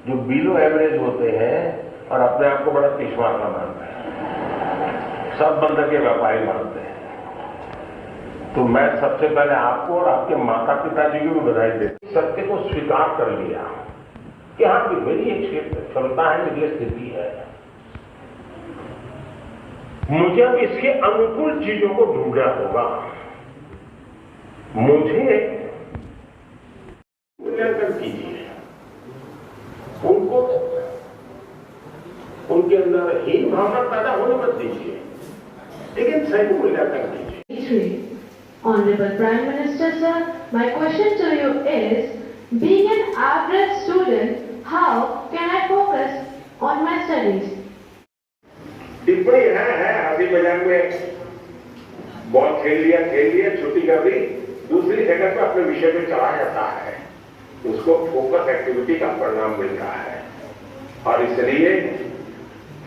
जो below average होते हैं और अपने आप को बड़ा पिछवाड़ा मानते हैं, सब बंदर के व्यापारी मानते हैं। तो मैं सबसे पहले आपको और आपके माता पिताजी को भी बधाई देता हूं। सत्य को स्वीकार कर लिया कि हाँ कि मेरी एक क्षेत्र क्षमता है, मेरी स्थिति है, मुझे अब इसके अनुकूल चीजों को ढूंढना होगा। मुझे मूल्यांकन कीजिए, उनको उनके अंदर हीन भावना पैदा होने मत दीजिए, लेकिन सही मूल्यांकन कीजिए। Honorable Prime Minister sir, my question to you is, being an average student, how can I focus on my studies? टिप्पणी है हंसी मजाक में, बॉल खेल लिया, छुट्टी कर दी, दूसरी जगह पे अपने विषय में चला जाता है, उसको फोकस एक्टिविटी का परिणाम मिलता है। और इसलिए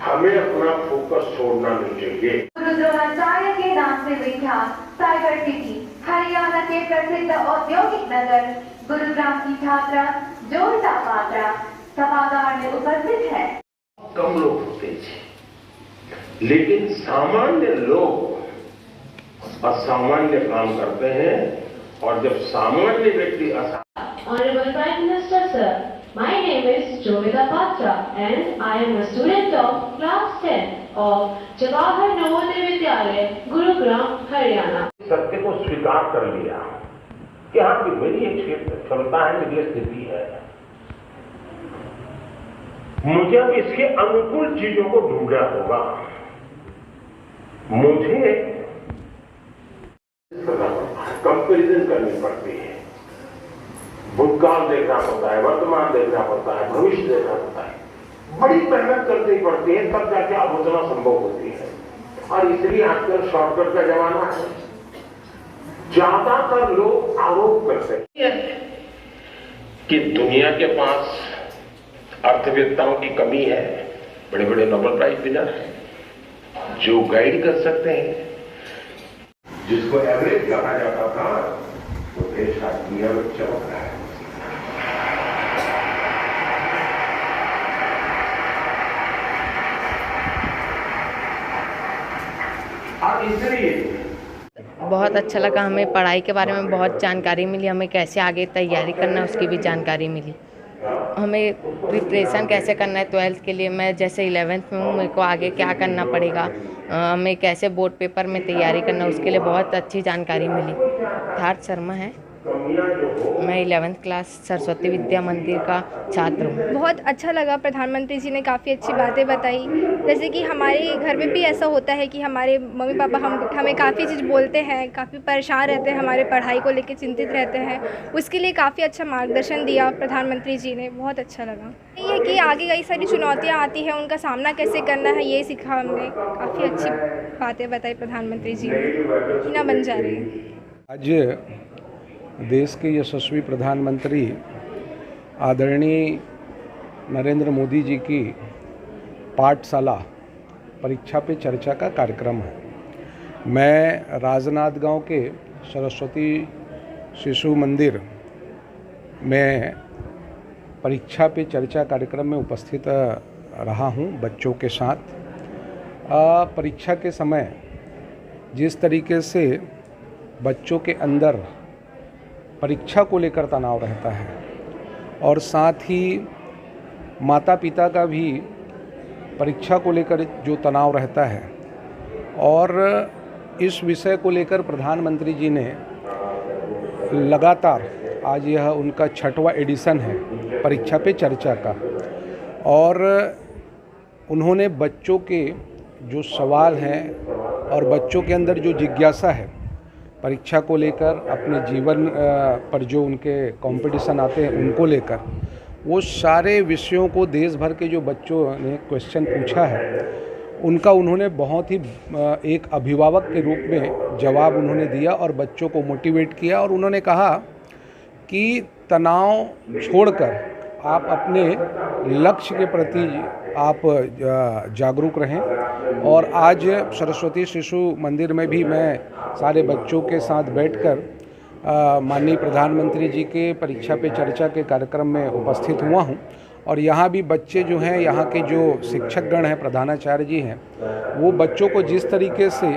हमें अपना फोकस छोड़ना नहीं चाहिए। गुरु द्रोणाचार्य के नाम से विख्यात साइबर सिटी, हरियाणा के प्रसिद्ध औद्योगिक नगर गुरुग्राम की छात्रा जोरता पात्रा सभागार में उपस्थित है। कम लोग होते थे, लेकिन सामान्य लोग असामान्य काम करते हैं, और जब सामान्य व्यक्ति Honorable Prime Minister sir, my name is Jovita Patra and I am a student of class 10 of Jawahar Navodaya Vidyalaya, Gurugram, Haryana. सत्य को स्वीकार कर लिया कि हाँ कि मेरी एक क्षेत्र क्षमता है, मेरी स्थिति है, मुझे अब इसके अनुकूल चीजों को ढूंढना होगा। मुझे कंपैरिजन करनी पड़ती है, भूतकाल देखना पड़ता है, वर्तमान देखना पड़ता है, भविष्य देखना पड़ता है, बड़ी मेहनत करनी पड़ती है, तब जाके आलोचना संभव होती है। और इसलिए आजकल शॉर्टकट का जमाना है, ज्यादातर लोग आरोप करते हैं कि दुनिया के पास अर्थवेत्ताओं की कमी है, बड़े बड़े नोबेल प्राइज विनर हैं जो गाइड कर सकते हैं। जिसको एवरेज कहा जाता था वो देश आज दुनिया में चमक रहा है। और इसलिए बहुत अच्छा लगा, हमें पढ़ाई के बारे में बहुत जानकारी मिली, हमें कैसे आगे तैयारी करना है उसकी भी जानकारी मिली, हमें प्रिपरेशन कैसे करना है 12th के लिए। मैं जैसे 11th में हूँ, मेरे को आगे क्या करना पड़ेगा, हमें कैसे बोर्ड पेपर में तैयारी करना, उसके लिए बहुत अच्छी जानकारी मिली। सिद्धार्थ शर्मा है, मैं 11th क्लास सरस्वती विद्या मंदिर का छात्र हूँ। बहुत अच्छा लगा, प्रधानमंत्री जी ने काफ़ी अच्छी बातें बताई। जैसे कि हमारे घर में भी ऐसा होता है कि हमारे मम्मी पापा हमें काफ़ी चीज़ बोलते हैं, काफ़ी परेशान रहते हैं, हमारे पढ़ाई को लेकर चिंतित रहते हैं, उसके लिए काफ़ी अच्छा मार्गदर्शन दिया प्रधानमंत्री जी ने, बहुत अच्छा लगा। ये कि आगे कई सारी चुनौतियाँ आती हैं, उनका सामना कैसे करना है ये सीखा हमने, काफ़ी अच्छी बातें बताई प्रधानमंत्री जी ने, कि ना बन जा रही है। आज देश के यशस्वी प्रधानमंत्री आदरणीय नरेंद्र मोदी जी की पाठशाला परीक्षा पे चर्चा का कार्यक्रम है। मैं राजनांदगांव के सरस्वती शिशु मंदिर में परीक्षा पे चर्चा कार्यक्रम में उपस्थित रहा हूं बच्चों के साथ। परीक्षा के समय जिस तरीके से बच्चों के अंदर परीक्षा को लेकर तनाव रहता है, और साथ ही माता पिता का भी परीक्षा को लेकर जो तनाव रहता है, और इस विषय को लेकर प्रधानमंत्री जी ने लगातार, आज यह उनका 6वां एडिशन है परीक्षा पे चर्चा का, और उन्होंने बच्चों के जो सवाल हैं और बच्चों के अंदर जो जिज्ञासा है परीक्षा को लेकर, अपने जीवन पर जो उनके कंपटीशन आते हैं उनको लेकर, वो सारे विषयों को देश भर के जो बच्चों ने क्वेश्चन पूछा है उनका उन्होंने बहुत ही एक अभिभावक के रूप में जवाब उन्होंने दिया और बच्चों को मोटिवेट किया। और उन्होंने कहा कि तनाव छोड़कर आप अपने लक्ष्य के प्रति आप जागरूक रहें। और आज सरस्वती शिशु मंदिर में भी मैं सारे बच्चों के साथ बैठकर माननीय प्रधानमंत्री जी के परीक्षा पे चर्चा के कार्यक्रम में उपस्थित हुआ हूं, और यहाँ भी बच्चे जो हैं, यहाँ के जो शिक्षकगण हैं, प्रधानाचार्य जी हैं, वो बच्चों को जिस तरीके से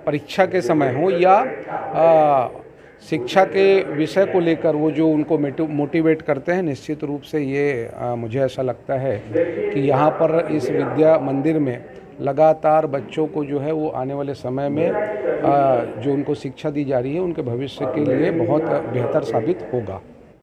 परीक्षा के समय हो या शिक्षा के विषय को लेकर वो जो उनको मोटिवेट करते हैं, निश्चित रूप से ये मुझे ऐसा लगता है कि यहाँ पर इस विद्या मंदिर में लगातार बच्चों को जो है वो आने वाले समय में जो उनको शिक्षा दी जा रही है, उनके भविष्य के लिए बहुत बेहतर साबित होगा।